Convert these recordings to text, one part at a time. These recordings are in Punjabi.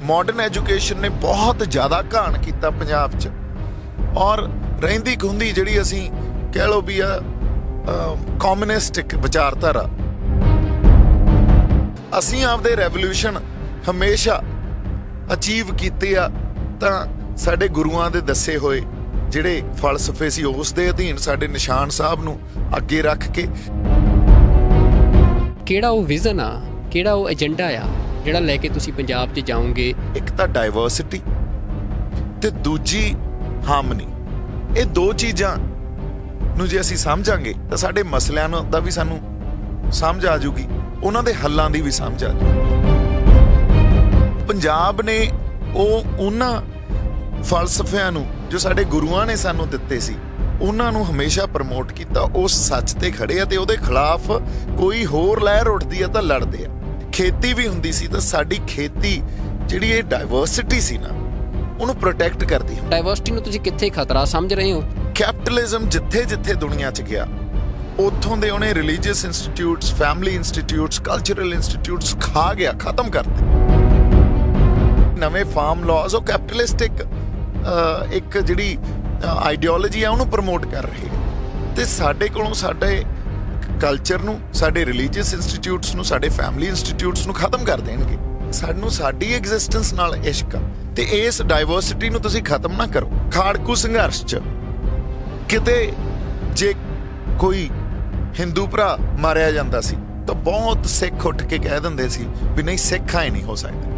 मॉडर्न एजुकेशन ने बहुत ज़्यादा घाण किया पंजाब च और रहिंदी खुंदी जिहड़ी असीं कह लो भी कॉम्युनिस्टिक विचारधारा। असीं आपदे रेवोल्यूशन हमेशा अचीव कीते आ तां साडे गुरुआं दे दस्से होए जिहड़े फलसफे सी उस दे अधीन साडे निशान साहब नूं अगे रख के ਕਿਹੜਾ ਉਹ ਵਿਜ਼ਨ ਆ, ਕਿਹੜਾ ਉਹ ਏਜੰਡਾ ਆ ਜਿਹੜਾ ਲੈ ਕੇ ਤੁਸੀਂ ਪੰਜਾਬ 'ਚ ਜਾਓਗੇ? ਇੱਕ ਤਾਂ ਡਾਈਵਰਸਿਟੀ ਤੇ ਦੂਜੀ ਹਾਰਮਨੀ। ਇਹ ਦੋ ਚੀਜ਼ਾਂ ਨੂੰ ਜੇ ਅਸੀਂ ਸਮਝਾਂਗੇ ਤਾਂ ਸਾਡੇ ਮਸਲਿਆਂ ਦਾ ਵੀ ਸਾਨੂੰ ਸਮਝ ਆ ਜੂਗੀ, ਉਹਨਾਂ ਦੇ ਹੱਲਾਂ ਦੀ ਵੀ ਸਮਝ ਆ ਜੂਗੀ। ਪੰਜਾਬ ਨੇ ਉਹਨਾਂ ਫਲਸਫਿਆਂ ਨੂੰ ਜੋ ਸਾਡੇ ਗੁਰੂਆਂ ਨੇ ਸਾਨੂੰ ਦਿੱਤੇ ਸੀ ਉਹਨਾਂ ਨੂੰ ਹਮੇਸ਼ਾ ਪ੍ਰਮੋਟ ਕੀਤਾ, ਉਸ ਸੱਚ ਤੇ ਖੜੇ ਆ ਤੇ ਉਹਦੇ ਖਿਲਾਫ ਕੋਈ ਹੋਰ ਲਹਿਰ ਉੱਠਦੀ ਆ ਤਾਂ ਲੜਦੇ ਆ। ਖੇਤੀ ਵੀ ਹੁੰਦੀ ਸੀ ਤਾਂ ਸਾਡੀ ਖੇਤੀ ਜਿਹੜੀ ਇਹ ਡਾਈਵਰਸਿਟੀ ਸੀ ਨਾ ਉਹਨੂੰ ਪ੍ਰੋਟੈਕਟ ਕਰਦੀ ਹੈ। ਡਾਈਵਰਸਿਟੀ ਨੂੰ ਤੁਸੀਂ ਕਿੱਥੇ ਖਤਰਾ ਸਮਝ ਰਹੇ ਹੋ? ਕੈਪੀਟਲਿਜ਼ਮ ਜਿੱਥੇ ਜਿੱਥੇ ਦੁਨੀਆ 'ਚ ਗਿਆ ਉੱਥੋਂ ਦੇ ਉਹਨੇ religious institutes, family institutes, cultural institutes ਖਾ ਗਿਆ, ਖਤਮ ਕਰਤੇ। ਨਵੇਂ ਫਾਰਮ ਲਾਜ਼ ਉਹ ਕੈਪੀਟਲਿਸਟਿਕ ਇੱਕ ਜਿਹੜੀ ਆਈਡੀਓਲੋਜੀ ਆ ਉਹਨੂੰ ਪ੍ਰਮੋਟ ਕਰ ਰਹੇ ਤੇ ਸਾਡੇ ਕੋਲੋਂ ਸਾਡੇ ਕਲਚਰ ਨੂੰ, ਸਾਡੇ ਰਿਲੀਜੀਅਸ ਇੰਸਟੀਟਿਊਟਸ ਨੂੰ, ਸਾਡੇ ਫੈਮਿਲੀ ਇੰਸਟੀਟਿਊਟਸ ਨੂੰ ਖਤਮ ਕਰ ਦੇਣਗੇ। ਸਾਨੂੰ ਸਾਡੀ ਐਗਜ਼ਿਸਟੈਂਸ ਨਾਲ ਇਸ਼ਕ ਤੇ ਇਸ ਡਾਈਵਰਸਿਟੀ ਨੂੰ ਤੁਸੀਂ ਖਤਮ ਨਾ ਕਰੋ। ਖਾੜਕੂ ਸੰਘਰਸ਼ 'ਚ ਕਿਤੇ ਜੇ ਕੋਈ ਹਿੰਦੂ ਭਰਾ ਮਾਰਿਆ ਜਾਂਦਾ ਸੀ ਤਾਂ ਬਹੁਤ ਸਿੱਖ ਉੱਠ ਕੇ ਕਹਿ ਦਿੰਦੇ ਸੀ ਵੀ ਨਹੀਂ, ਸਿੱਖ ਆਏ ਨਹੀਂ ਹੋ ਸਕਦੇ।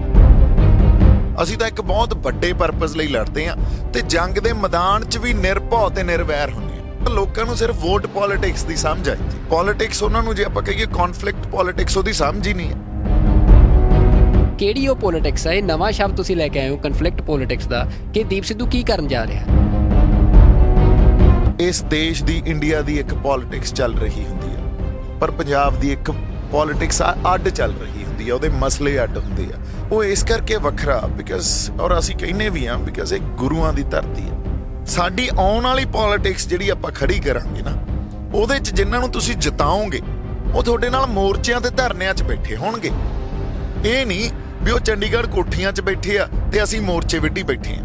ਅਸੀਂ ਤਾਂ ਇੱਕ ਬਹੁਤ ਵੱਡੇ ਪਰਪਸ ਲਈ ਲੜਦੇ ਹਾਂ ਤੇ ਜੰਗ ਦੇ ਮੈਦਾਨ 'ਚ ਵੀ ਨਿਰਭਉ ਤੇ ਨਿਰਵੈਰ ਹੁੰਦੇ ਹਾਂ। ਲੋਕਾਂ ਨੂੰ ਸਿਰਫ ਵੋਟ ਪੋਲਿਟਿਕਸ ਦੀ ਸਮਝ ਆਈ। ਪੋਲਿਟਿਕਸ ਉਹਨਾਂ ਨੂੰ ਜੇ ਆਪਾਂ ਕਹੀਏ ਕੌਨਫਲਿਕਟ ਪੋਲਿਟਿਕਸ ਉਹਦੀ ਸਮਝ ਹੀ ਨਹੀਂ ਹੈ। ਕਿਹੜੀ ਉਹ ਪੋਲਿਟਿਕਸ ਹੈ? ਇਹ ਨਵਾਂ ਸ਼ਬਦ ਤੁਸੀਂ ਲੈ ਕੇ ਆਏ ਹੋ ਕਨਫਲਿਕਟ ਪੋਲਿਟਿਕਸ ਦਾ, ਕਿ ਦੀਪ ਸਿੱਧੂ ਕੀ ਕਰਨ ਜਾ ਰਿਹਾ? ਇਸ ਦੇਸ਼ ਦੀ, ਇੰਡੀਆ ਦੀ ਇੱਕ ਪੋਲਿਟਿਕਸ ਚੱਲ ਰਹੀ ਹੁੰਦੀ ਹੈ ਪਰ ਪੰਜਾਬ ਦੀ ਇੱਕ ਪੋਲਿਟਿਕਸ ਅੱਡ ਚੱਲ ਰਹੀ ਹੁੰਦੀ ਹੈ, ਉਹਦੇ ਮਸਲੇ ਅੱਡ ਹੁੰਦੇ ਆ। ਉਹ ਇਸ ਕਰਕੇ ਵੱਖਰਾ ਬਿਕਾਜ਼, ਔਰ ਅਸੀਂ ਕਹਿੰਦੇ ਵੀ ਹਾਂ ਬਿਕਾਜ਼ ਇਹ ਗੁਰੂਆਂ ਦੀ ਧਰਤੀ ਹੈ। ਸਾਡੀ ਆਉਣ ਵਾਲੀ ਪੋਲਿਟਿਕਸ ਜਿਹੜੀ ਆਪਾਂ ਖੜੀ ਕਰਾਂਗੇ ਨਾ ਉਹਦੇ 'ਚ ਜਿਨ੍ਹਾਂ ਨੂੰ ਤੁਸੀਂ ਜਿਤਾਓਗੇ ਉਹ ਤੁਹਾਡੇ ਨਾਲ ਮੋਰਚਿਆਂ ਤੇ ਧਰਨਿਆਂ 'ਚ ਬੈਠੇ ਹੋਣਗੇ। ਇਹ ਨਹੀਂ ਵੀ ਉਹ ਚੰਡੀਗੜ੍ਹ ਕੋਠੀਆਂ 'ਚ ਬੈਠੇ ਆ ਤੇ ਅਸੀਂ ਮੋਰਚੇ ਵਿੱਢੀ ਬੈਠੇ ਆ।